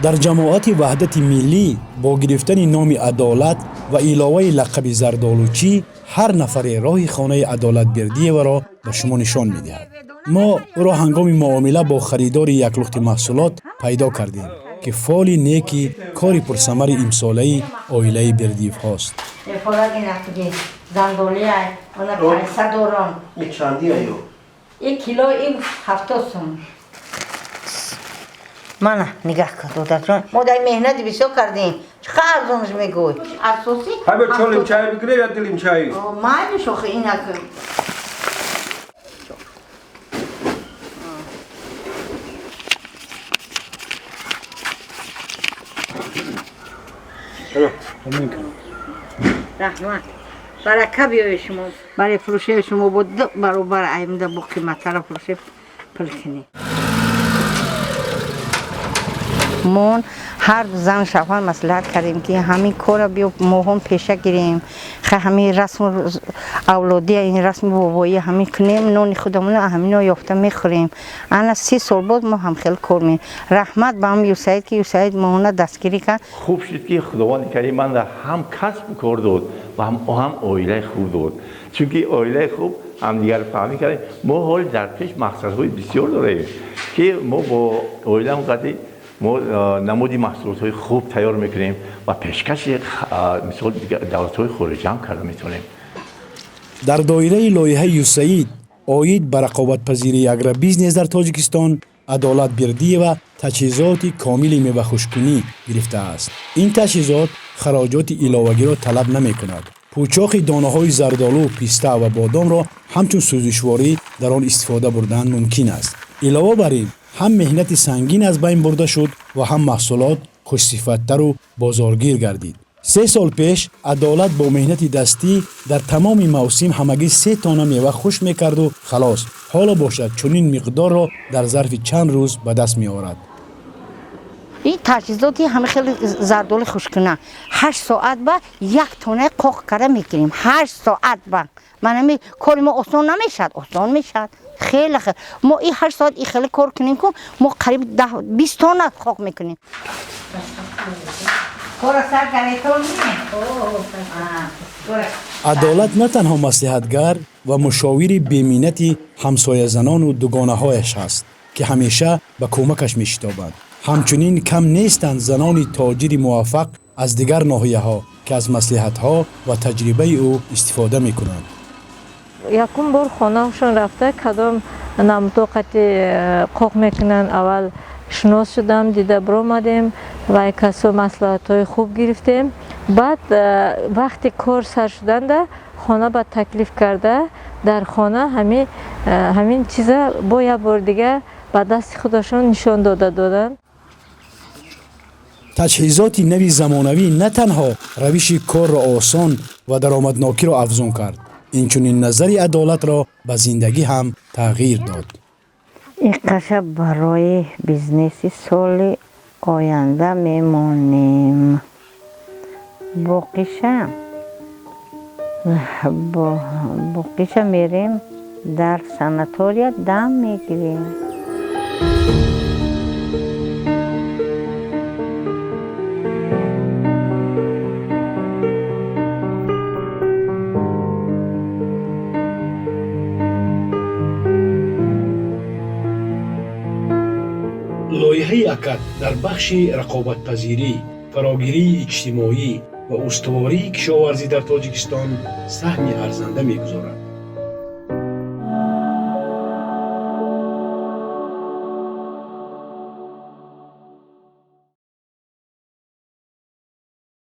در جماعت وحدت ملی با گرفتن نام عدالت و علاوه لقب زردآلوچی هر نفر راه خانه عدالت بردی و را به شما نشان می‌دهد. ما او را هنگام معامله با خریدار یک لخت محصولات پیدا کردیم که فعال نیکی کاری پرثمر امساله‌ای عائله بردیف هاست. این چندی ایو؟ یک کیلو این 70 سوم. من نگاه کن دادر جان ما در مهنت بسیار کردیم چقدر ارزانش میگوی اساسی همه چالیم چای بگیره یا دلیم چای؟ مای بشوخه این اکن رحمت برکه بیای شما برای فروشه شما بود برابر ایمده با قیمت را فروشه پلکنی مون هر زن شوهر مصلحت کردیم که همین کار بیا ما هم پیشه گیریم همین رسم اولادی این رسم بابایی همین کنیم نون خودمون همین رو یافته میخوریم انا 30 سال بود ما هم خیلی کار می رحمت به هم یوسعید که یوسعید ما دستگیری کرد خوب شد که خداوند کریم من هم کسب کار داد و هم عائله خوب داد چون که عائله خوب هم دیگر فهمی کردیم ما حال در پیش مقصدهای بسیار داریم که ما با عائله قضیه ما نمودی محصولات خوب تیار میکنیم و پیشکش مثال دولت‌های خارجی هم کرده میتونیم. در دایره لایحه یوسعید عاید به رقابت‌پذیری اگروبیزنس در تاجیکستان عدالت بردی و تجهیزات کامل میوه خشککنی گرفته است. این تجهیزات خراجات علاوه‌ای را طلب نمی‌کند. پوچاق دانه‌های زردآلو، پیسته و بادام را همچون سوزشواری در آن استفاده بردن ممکن است. علاوه بر این هم مهنت سنگین از بین برده شد و هم محصولات خوش‌صفت‌تر و بازارگیر گردید. 3 سال پیش عدالت با مهنت دستی در تمام موسم همگی 3 تانه میوه خوش میکرد و خلاص. حالا باشد چنین مقدار را در ظرف چند روز به دست می آورد. این تجهیزاتی همه خیلی زردآلو خشک‌کننده 8 ساعت با 1 تانه قاق کرده میکنیم 8 ساعت با من کار ما آسان نمیشد آسان میشد خیلی ما این 8 ساعت این خیلی کار کنیم که ما قریب 20 تانه قاق میکنیم عدالت نه تنها مصلحتگر و مشاور بی‌منت همسایه زنان و دوگانه هایش است که همیشه به کمکش میشتابند. همچنین کم نیستند زنان تاجر موفق از دیگر ناحیه ها که از مصلحت ها و تجربه او استفاده میکنند. یکم بار خانه‌شون رفته کدام نامطاقتی قاق میکنن اول شناس شدم دیده برآمدیم و کسو مصلحت‌های خوب گرفتیم بعد وقتی کار سر شدنده خانه به تکلیف کرده در خانه همین چیزا با یک بار دیگه به دست خودشون نشان دادن. تجهیزات نوی زمانوی نه تنها روش کار را آسان و درآمدناکی را افزون کرد اینچنین نظر عدالت را به زندگی هم تغییر داد. این قشه برای بیزنس سال آینده میمانیم باقیشه میریم در ساناتوریا دم میگیریم. لایحه اکد در بخش رقابت‌پذیری، فراگیری اجتماعی و استواری کشاورزی در تاجیکستان سهمی ارزنده می‌گذارد.